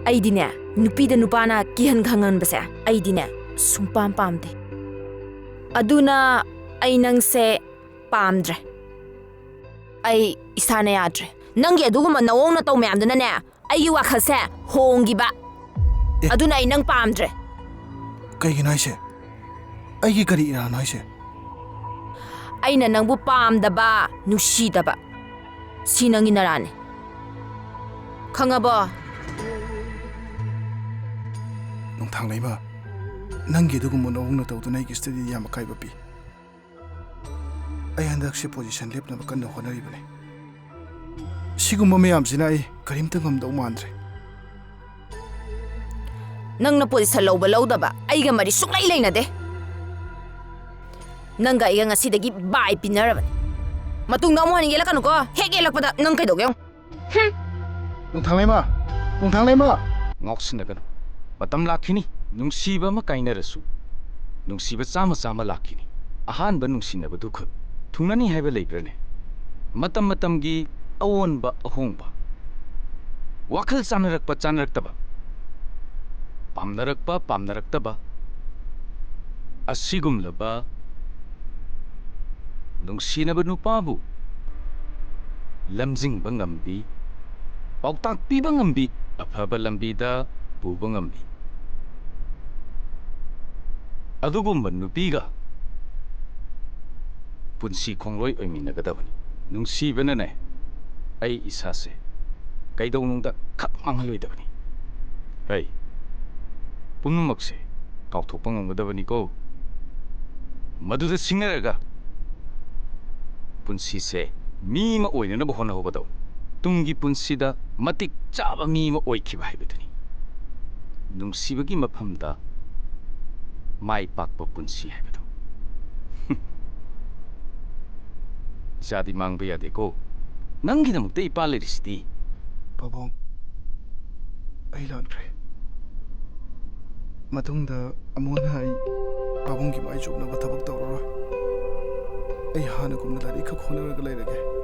ꯑꯩꯗꯤꯅꯦ ꯅꯨꯄꯤꯗ ꯅꯨꯄꯥꯅ ꯀꯤꯍꯟ ꯈꯪꯍꯟꯕꯁꯦ ꯑꯩꯗꯤꯅꯦ ꯁꯨꯡꯄꯥꯝ ꯄꯥꯝꯗꯦ ꯑꯗꯨꯅ ꯑꯩ ꯅꯪꯁꯦ ꯄꯥꯝꯗ꯭ꯔꯦ ꯑꯩ ꯏꯁꯥꯅ ꯌꯥꯗ꯭ꯔꯦ ꯅꯪꯒꯤ ꯑꯗꯨꯒꯨꯝꯕ ꯅꯑꯣꯡ ꯅꯇꯧ ꯃꯌꯥꯝꯗꯨꯅꯅꯦ ꯑꯩꯒꯤ ꯋꯥꯈꯜꯁꯦ ꯍꯣꯡꯈꯤꯕ ꯑꯗꯨꯅ ꯑꯩ ꯅꯪ ꯄꯥꯝꯗ꯭ꯔꯦ ꯀꯩꯒꯤꯅꯣ ꯍꯥꯏꯁꯦ ꯑꯩꯒꯤ ꯀꯔꯤ ꯏꯔꯥꯟꯅꯣ ꯍꯥꯏꯁꯦ ꯑꯩꯅ ꯅꯪꯕꯨ ꯄꯥꯝꯗꯕ ꯅꯨꯡꯁꯤꯗꯕ ꯁꯤ ꯅꯪꯒꯤ ꯅꯔꯥꯅꯤ ꯈꯪꯉꯕꯣ ꯅꯣꯡꯊꯥꯡꯂꯩꯃ ꯅꯪꯒꯤ ꯑꯗꯨꯒꯨꯝꯕ ꯅꯑꯣꯡ ꯅꯇꯧꯗꯨꯅ ꯑꯩꯒꯤ ꯁ꯭ꯇꯗꯤꯗ ꯌꯥꯝ ꯑꯀꯥꯏꯕ ꯄꯤ ꯑꯩ ꯍꯟꯗꯛꯁꯦ ꯄꯣꯖꯤꯁꯟ ꯂꯦꯞꯅꯕ ꯀꯟꯅ ꯍꯣꯠꯅꯔꯤꯕꯅꯤ ꯁꯤꯒꯨꯝꯕ ꯃꯌꯥꯝꯁꯤꯅ ꯑꯩ ꯀꯔꯤꯝꯇ ꯉꯝꯗꯧ ꯃꯥꯟꯗ꯭ꯔꯦ ꯅꯪꯅ ꯄꯣꯖꯤꯁꯟ ꯂꯧꯕ ꯂꯧꯗꯕ ꯑꯩꯒ ꯃꯔꯤ ꯁꯨꯡꯂꯩ ꯂꯩꯅꯗꯦ ꯅꯪꯒ ꯑꯩꯒ ꯉꯁꯤꯗꯒꯤ ꯕꯥꯏ ꯄꯤꯅꯔꯕꯅꯤ ꯃꯇꯨꯡꯗ ꯑꯃꯨꯛ ꯍꯟꯅ ꯌꯦꯜꯂꯛꯀꯅꯨꯀꯣ ꯍꯦꯛ ꯌꯦꯜꯂꯛꯄꯗ ꯅꯪ ꯀꯩꯗꯧꯒꯦ ꯅꯣꯡꯊꯥꯡꯂꯩꯃ ꯅꯣꯡꯊꯥꯡꯂꯩꯃ ꯉꯥꯎꯁꯤꯟꯅꯒꯅꯨ ꯃꯇꯝ ꯂꯥꯛꯈꯤꯅꯤ ꯅꯨꯡꯁꯤꯕ ꯑꯃ ꯀꯥꯏꯅꯔꯁꯨ ꯅꯨꯡꯁꯤꯕ ꯆꯥꯝꯃ ꯆꯥꯝꯃ ꯂꯥꯛꯈꯤꯅꯤ ꯑꯍꯥꯟꯕ ꯅꯨꯡꯁꯤꯅꯕꯗꯨ ꯈꯛ ꯊꯨꯡꯅꯅꯤ ꯍꯥꯏꯕ ꯂꯩꯕ꯭ꯔꯅꯦ ꯃꯇꯝ ꯃꯇꯝꯒꯤ ꯑꯑꯣꯟꯕ ꯑꯍꯣꯡꯕ ꯋꯥꯈꯜ ꯆꯥꯅꯔꯛꯄ ꯆꯥꯅꯔꯛꯇꯕ ꯄꯥꯝꯅꯔꯛꯄ ꯄꯥꯝꯅꯔꯛꯇꯕ ꯑꯁꯤꯒꯨꯝꯂꯕ ꯅꯨꯡꯁꯤꯅꯕ ꯅꯨꯄꯥꯕꯨ ꯂꯝꯖꯤꯡꯕ ꯉꯝꯕꯤ ꯄꯥꯎꯇꯥꯛ ꯄꯤꯕ ꯉꯝꯕꯤ ꯑꯐꯕ ꯂꯝꯕꯤꯗ ꯄꯨꯕ ꯉꯝꯕꯤ ꯑꯗꯨꯒꯨꯝꯕ ꯅꯨꯄꯤꯒ ꯄꯨꯟꯁꯤ ꯈꯣꯡꯂꯣꯏ ꯑꯣꯏꯃꯤꯟꯅꯒꯗꯕꯅꯤ ꯅꯨꯡꯁꯤꯕꯅꯅꯦ ꯑꯩ ꯏꯁꯥꯁꯦ ꯀꯩꯗꯧꯅꯨꯡꯗ ꯈꯛ ꯃꯥꯡꯍꯜꯂꯣꯏꯗꯕꯅꯤ ꯍꯩ ꯄꯨꯝꯅꯃꯛꯁꯦ ꯀꯥꯎꯊꯣꯛꯄ ꯉꯝꯒꯗꯕꯅꯤꯀꯣ ꯃꯗꯨꯗ ꯁꯤꯡꯅꯔꯒ ꯄꯨꯟꯁꯤꯁꯦ ꯃꯤ ꯑꯃ ꯑꯣꯏꯅꯅꯕ ꯍꯣꯠꯅꯍꯧꯒꯗꯧꯅꯤ ꯇꯨꯡꯒꯤ ꯄꯨꯟꯁꯤꯗ ꯃꯇꯤꯛ ꯆꯥꯕ ꯃꯤ ꯑꯃ ꯑꯣꯏꯈꯤꯕ ꯍꯥꯏꯕꯗꯨꯅꯤ ꯅꯨꯡꯁꯤꯕꯒꯤ ꯃꯐꯝꯗ ꯃꯥꯏ ꯄꯥꯛꯄ ꯄꯨꯟꯁꯤ ꯍꯥꯏꯕꯗꯣ ꯏꯆꯥꯗꯤ ꯃꯥꯡꯕ ꯌꯥꯗꯦꯀꯣ ꯅꯪꯒꯤꯗꯃꯛꯇ ꯏꯄꯥ ꯂꯩꯔꯤꯁꯤꯗꯤ ꯄꯥꯕꯨꯡ ꯑꯩ ꯂꯥꯟꯈ꯭ꯔꯦ ꯃꯇꯨꯡꯗ ꯑꯃꯨꯛ ꯍꯟꯅ ꯑꯩ ꯄꯥꯕꯨꯡꯒꯤ ꯃꯥꯏ ꯆꯨꯞꯅꯕ ꯊꯕꯛ ꯇꯧꯔꯔꯣꯏ ꯑꯩ ꯍꯥꯟꯅꯒꯨꯝꯅ ꯂꯥꯏꯔꯤꯛ ꯈꯛ ꯍꯣꯠꯅꯔꯒ ꯂꯩꯔꯒꯦ